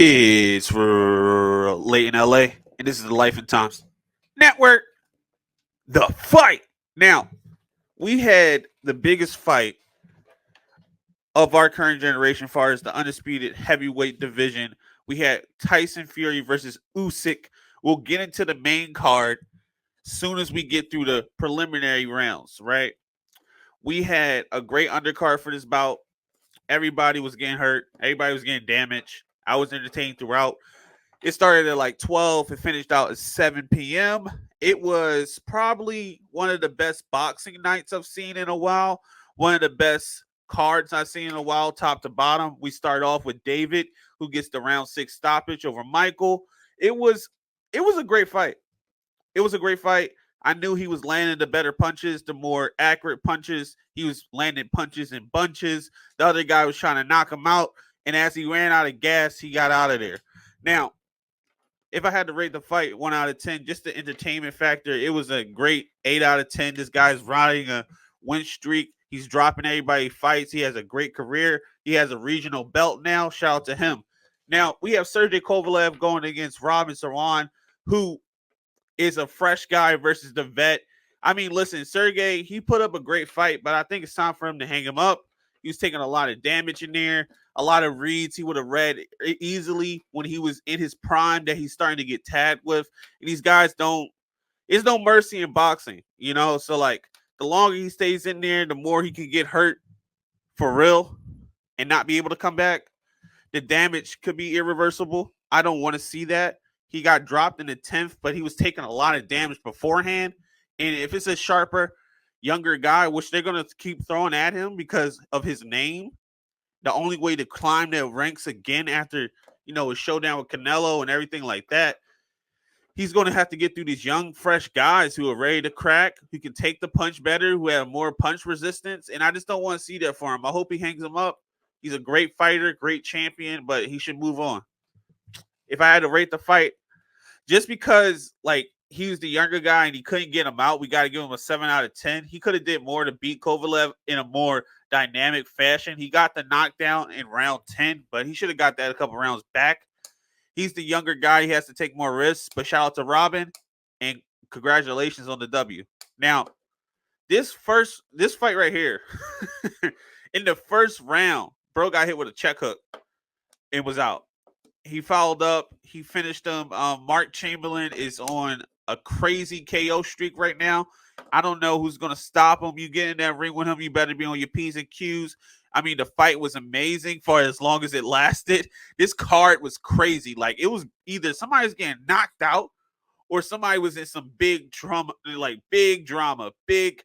It's for late in LA, and this is the Life and Times Network. The fight. Now, we had the biggest fight of our current generation, as far as the undisputed heavyweight division. We had Tyson Fury versus Usyk. We'll get into the main card soon as we get through the preliminary rounds, right? We had a great undercard for this bout. Everybody was getting hurt. Everybody was getting damaged. I was entertained throughout. It started at like 12. It finished out at 7 p.m. It was probably one of the best boxing nights I've seen in a while. One of the best cards I've seen in a while, top to bottom. We start off with David, who gets the round 6 stoppage over Michael. It was a great fight. It was a great fight. I knew he was landing the better punches, the more accurate punches. He was landing punches in bunches. The other guy was trying to knock him out. And as he ran out of gas, he got out of there. Now, if I had to rate the fight 1 out of 10, just the entertainment factor, it was a great 8 out of 10. This guy's riding a win streak. He's dropping everybody he fights. He has a great career. He has a regional belt now. Shout out to him. Now, we have Sergey Kovalev going against Robin Saran, who is a fresh guy versus the vet. I mean, listen, Sergey, he put up a great fight, but I think it's time for him to hang him up. He was taking a lot of damage in there, a lot of reads he would have read easily when he was in his prime that he's starting to get tagged with. And these guys there's no mercy in boxing, you know? So, like, the longer he stays in there, the more he can get hurt for real and not be able to come back. The damage could be irreversible. I don't want to see that. He got dropped in the 10th, but he was taking a lot of damage beforehand. And if it's a sharper, younger guy, which they're going to keep throwing at him because of his name, the only way to climb their ranks again after, a showdown with Canelo and everything like that, he's going to have to get through these young, fresh guys who are ready to crack, who can take the punch better, who have more punch resistance. And I just don't want to see that for him. I hope he hangs him up. He's a great fighter, great champion, but he should move on. If I had to rate the fight, just because, like, he was the younger guy and he couldn't get him out, we got to give him a 7 out of 10. He could have did more to beat Kovalev in a more dynamic fashion. He got the knockdown in round 10, but he should have got that a couple rounds back. He's the younger guy. He has to take more risks, but shout out to Robin and congratulations on the W. Now, this fight right here, in the first round, bro got hit with a check hook and was out. He fouled up. He finished him. Mark Chamberlain is on a crazy KO streak right now. I don't know who's going to stop him. You get in that ring with him, you better be on your P's and Q's. I mean, the fight was amazing for as long as it lasted. This card was crazy. Like, it was either somebody was getting knocked out or somebody was in some big drama, big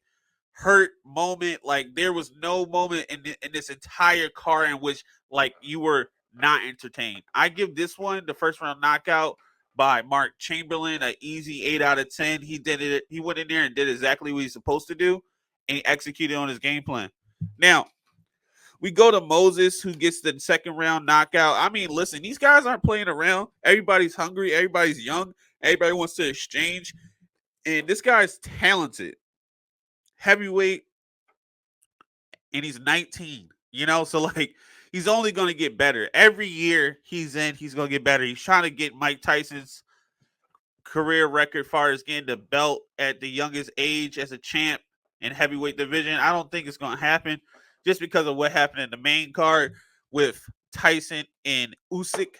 hurt moment. Like, there was no moment in this entire card in which, like, you were not entertained. I give this one the first round knockout by Mark Chamberlain an easy 8 out of 10. He did it. He went in there and did exactly what he's supposed to do, and he executed on his game plan. Now, we go to Moses, who gets the second round knockout. I mean, listen, these guys aren't playing around. Everybody's hungry. Everybody's young. Everybody wants to exchange. And this guy's talented. Heavyweight. And he's 19. So, like, he's only going to get better. Every year he's going to get better. He's trying to get Mike Tyson's career record as far as getting the belt at the youngest age as a champ in heavyweight division. I don't think it's going to happen just because of what happened in the main card with Tyson and Usyk.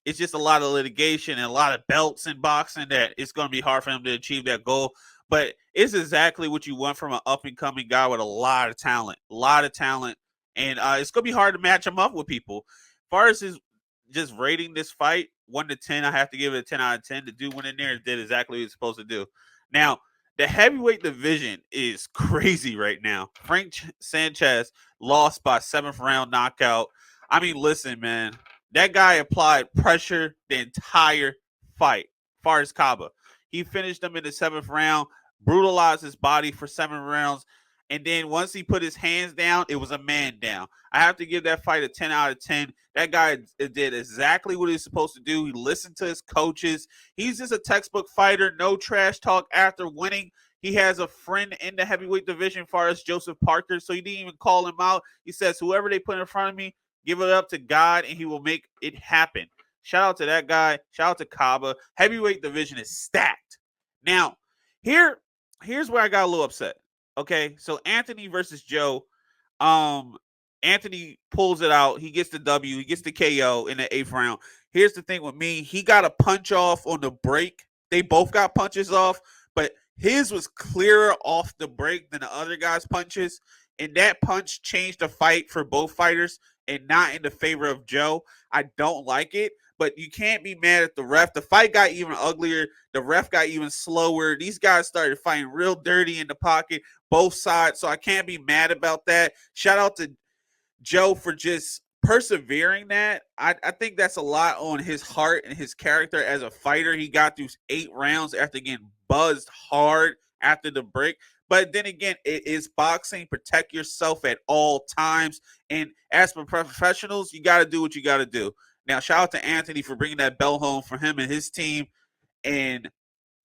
It's just a lot of litigation and a lot of belts in boxing that it's going to be hard for him to achieve that goal. But it's exactly what you want from an up-and-coming guy with a lot of talent. And it's going to be hard to match him up with people. As far as his just rating this fight, 1 to 10, I have to give it a 10 out of 10. The dude went in there and did exactly what he was supposed to do. Now, the heavyweight division is crazy right now. Frank Sanchez lost by 7th round knockout. I mean, listen, man. That guy applied pressure the entire fight, as far as Cabba. He finished him in the 7th round, brutalized his body for 7 rounds. And then once he put his hands down, it was a man down. I have to give that fight a 10 out of 10. That guy did exactly what he was supposed to do. He listened to his coaches. He's just a textbook fighter. No trash talk after winning. He has a friend in the heavyweight division as far as Joseph Parker, so he didn't even call him out. He says, whoever they put in front of me, give it up to God, and he will make it happen. Shout out to that guy. Shout out to Cabba. Heavyweight division is stacked. Now, here's where I got a little upset. Okay, so Anthony versus Joe. Anthony pulls it out. He gets the W. He gets the KO in the 8th round. Here's the thing with me. He got a punch off on the break. They both got punches off, but his was clearer off the break than the other guy's punches. And that punch changed the fight for both fighters and not in the favor of Joe. I don't like it, but you can't be mad at the ref. The fight got even uglier. The ref got even slower. These guys started fighting real dirty in the pocket, both sides. So I can't be mad about that. Shout out to Joe for just persevering that. I think that's a lot on his heart and his character as a fighter. He got through 8 rounds after getting buzzed hard after the break. But then again, it is boxing. Protect yourself at all times. And as for professionals, you got to do what you got to do. Now, shout out to Anthony for bringing that belt home for him and his team. And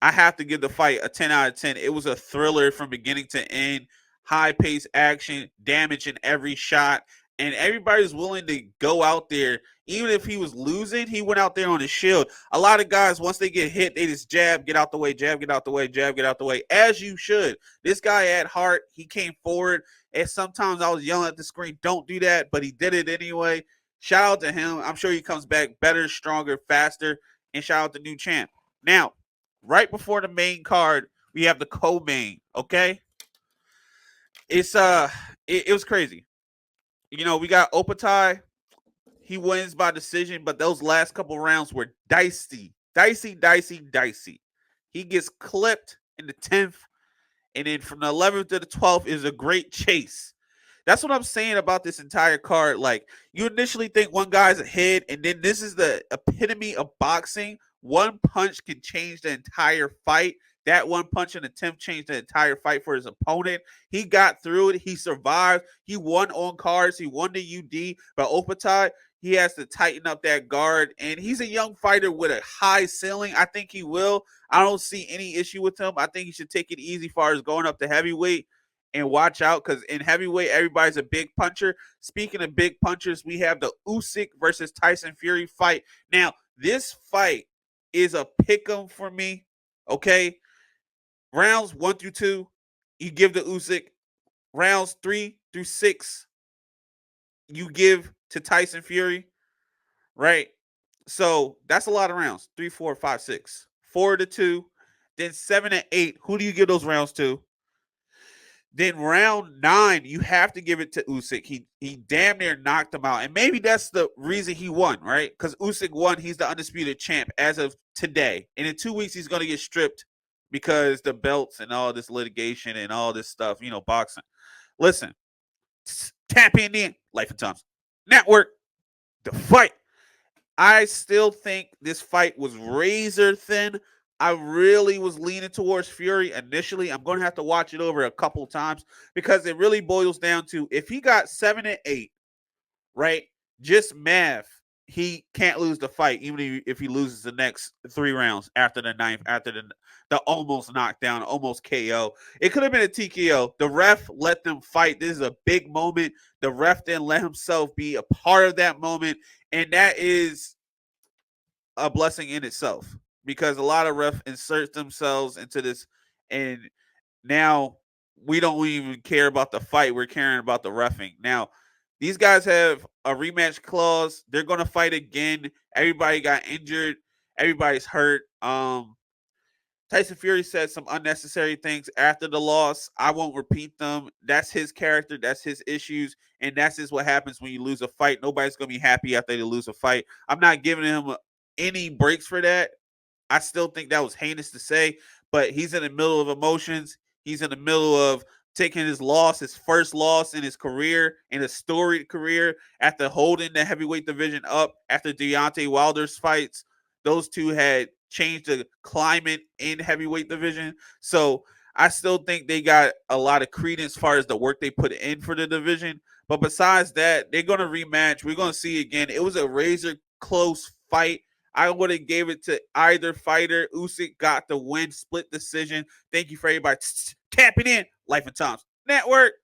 I have to give the fight a 10 out of 10. It was a thriller from beginning to end. High-paced action, damage in every shot. And everybody's willing to go out there. Even if he was losing, he went out there on his shield. A lot of guys, once they get hit, they just jab, get out the way, jab, get out the way, jab, get out the way, as you should. This guy had heart. He came forward. And sometimes I was yelling at the screen, don't do that, but he did it anyway. Shout out to him. I'm sure he comes back better, stronger, faster. And shout out to new champ. Now, right before the main card, we have the co-main, okay? It was crazy. You know, we got Opatai. He wins by decision, but those last couple rounds were dicey. He gets clipped in the 10th, and then from the 11th to the 12th is a great chase. That's what I'm saying about this entire card. Like, you initially think one guy's ahead, and then this is the epitome of boxing. One punch can change the entire fight. That one punch in the 10th changed the entire fight for his opponent. He got through it. He survived. He won on cards. He won the UD. But Opatai, he has to tighten up that guard. And he's a young fighter with a high ceiling. I think he will. I don't see any issue with him. I think he should take it easy as far as going up to heavyweight and watch out, because in heavyweight, everybody's a big puncher. Speaking of big punchers, we have the Usyk versus Tyson Fury fight. Now, this fight is a pick'em for me, okay? Rounds 1 through 2, you give the Usyk. Rounds 3 through 6, you give to Tyson Fury, right? So that's a lot of rounds. 3, 4, 5, 6. 4 to 2. Then 7 to 8. Who do you give those rounds to? Then round 9, you have to give it to Usyk. He damn near knocked him out. And maybe that's the reason he won, right? Because Usyk won. He's the undisputed champ as of today. And in 2 weeks, he's going to get stripped because the belts and all this litigation and all this stuff, you know, boxing. Listen, tap in, Life and Times Network, the fight. I still think this fight was razor thin. I really was leaning towards Fury initially. I'm going to have to watch it over a couple times because it really boils down to if he got 7 and 8, right? Just math. He can't lose the fight, even if he loses the next 3 rounds after the 9th, after the almost knockdown, almost KO. It could have been a TKO. The ref let them fight. This is a big moment. The ref didn't let himself be a part of that moment, and that is a blessing in itself because a lot of refs insert themselves into this, and now we don't even care about the fight. We're caring about the reffing. Now, these guys have a rematch clause. They're going to fight again. Everybody got injured. Everybody's hurt. Tyson Fury said some unnecessary things after the loss. I won't repeat them. That's his character. That's his issues. And that's just what happens when you lose a fight. Nobody's going to be happy after they lose a fight. I'm not giving him any breaks for that. I still think that was heinous to say, but he's in the middle of emotions. He's in the middle of taking his loss, his first loss in his career, in his storied career, after holding the heavyweight division up after Deontay Wilder's fights. Those two had changed the climate in heavyweight division. So I still think they got a lot of credence as far as the work they put in for the division. But besides that, they're going to rematch. We're going to see again. It was a razor close fight. I would have gave it to either fighter. Usyk got the win, split decision. Thank you for everybody tapping in. Life and Times Network.